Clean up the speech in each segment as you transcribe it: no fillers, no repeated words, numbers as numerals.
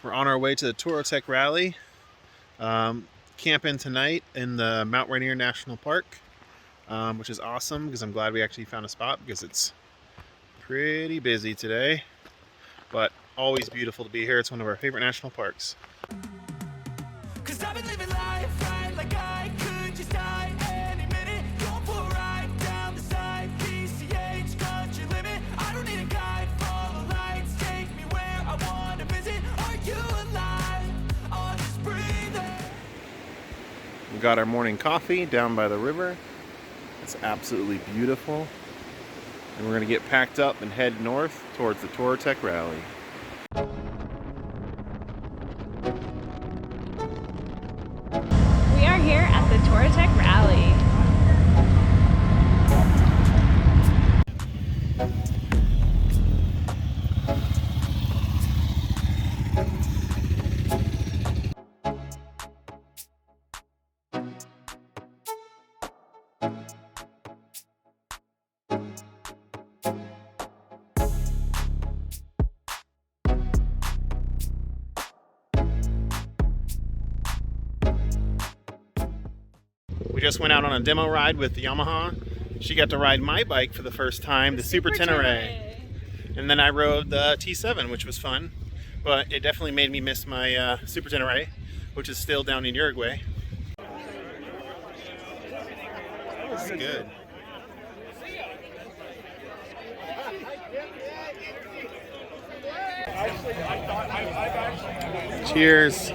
We're on our way to the Touratech Rally. Camping tonight in the Mount Rainier National Park, which is awesome because I'm glad we actually found a spot because it's pretty busy today. But always beautiful to be here. It's one of our favorite national parks. We got our morning coffee down by the river. It's absolutely beautiful. And we're gonna get packed up and head north towards the Touratech Rally. We are here at the Touratech Rally. We just went out on a demo ride with the Yamaha. She got to ride my bike for the first time, the Super Tenere. And then I rode the T7, which was fun. But it definitely made me miss my Super Tenere, which is still down in Uruguay. This is good. Cheers.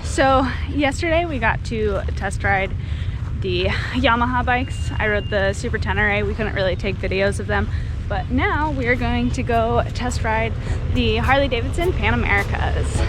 So yesterday we got to test ride the Yamaha bikes. I rode the Super Tenere. We couldn't really take videos of them, but now we are going to go test ride the Harley Davidson Pan Americas.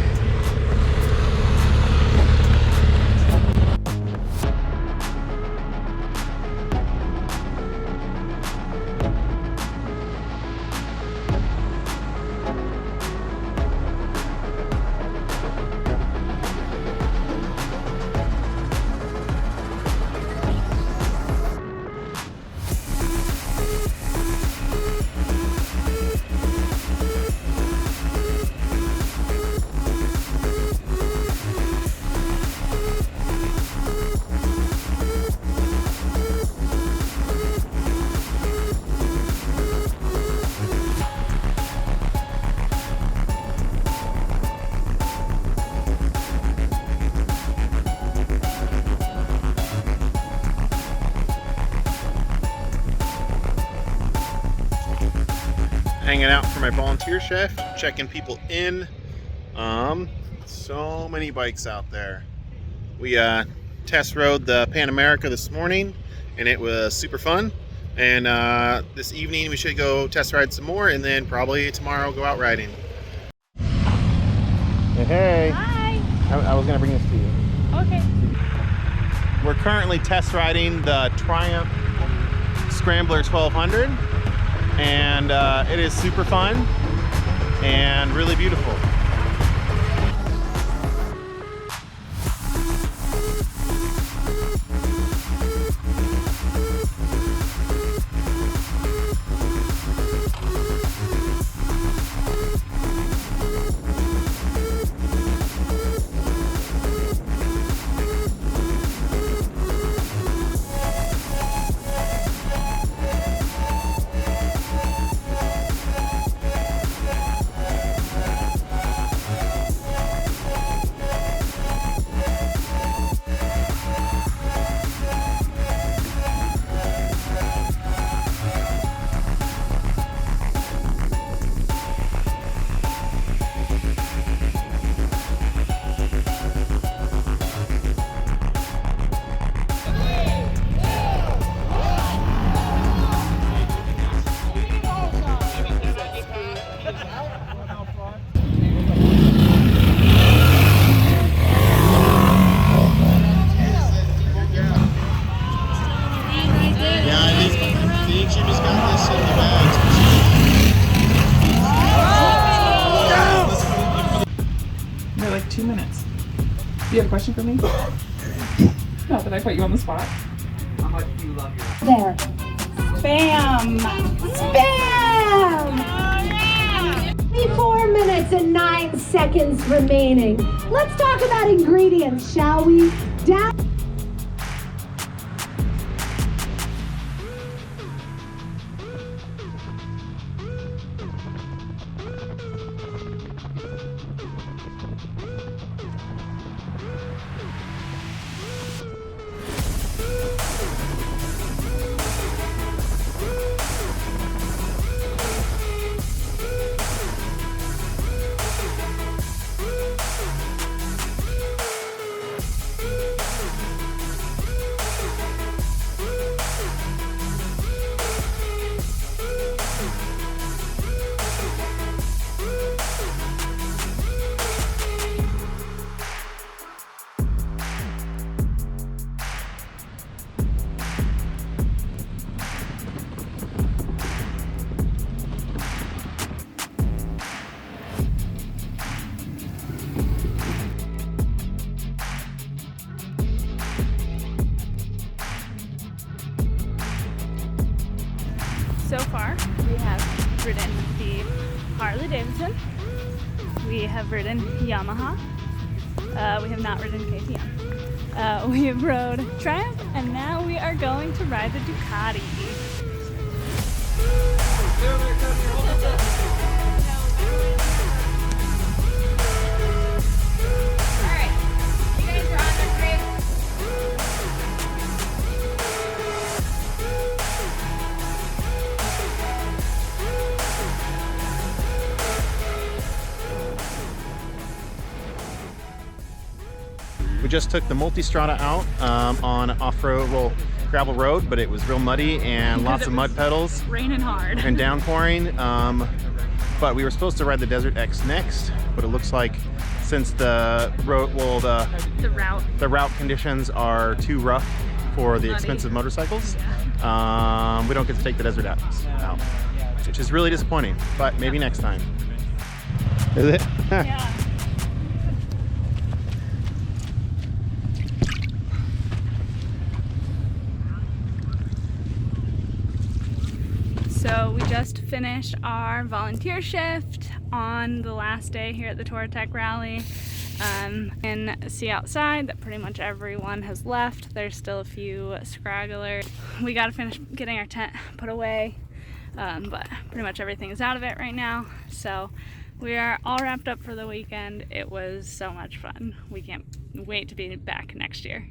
Hanging out for my volunteer shift, checking people in. So many bikes out there. We test rode the Pan America this morning and it was super fun. And this evening we should go test ride some more and then probably tomorrow go out riding. Hey. Hi. I was gonna bring this to you. Okay. We're currently test riding the Triumph Scrambler 1200. And it is super fun and really beautiful. Like 2 minutes. Do you have a question for me? Not that I put you on the spot. How much do you love your... There. Spam! Spam! than 9 seconds remaining. Let's talk about ingredients, shall we? So far, we have ridden the Harley Davidson, we have ridden Yamaha, we have not ridden KTM, we have rode Triumph, and now we are going to ride the Ducati. We just took the Multistrada out on off-road, well, gravel road, but it was real muddy and lots of mud puddles. Raining hard. And downpouring. But we were supposed to ride the Desert X next, but it looks like since the road, well, the route conditions are too rough for the expensive motorcycles, we don't get to take the Desert X out, which is really disappointing, but maybe next time. Is it? Yeah. So we just finished our volunteer shift on the last day here at the Touratech Rally. And see outside that pretty much everyone has left. There's still a few scragglers. We gotta finish getting our tent put away, but pretty much everything is out of it right now. So we are all wrapped up for the weekend. It was so much fun. We can't wait to be back next year.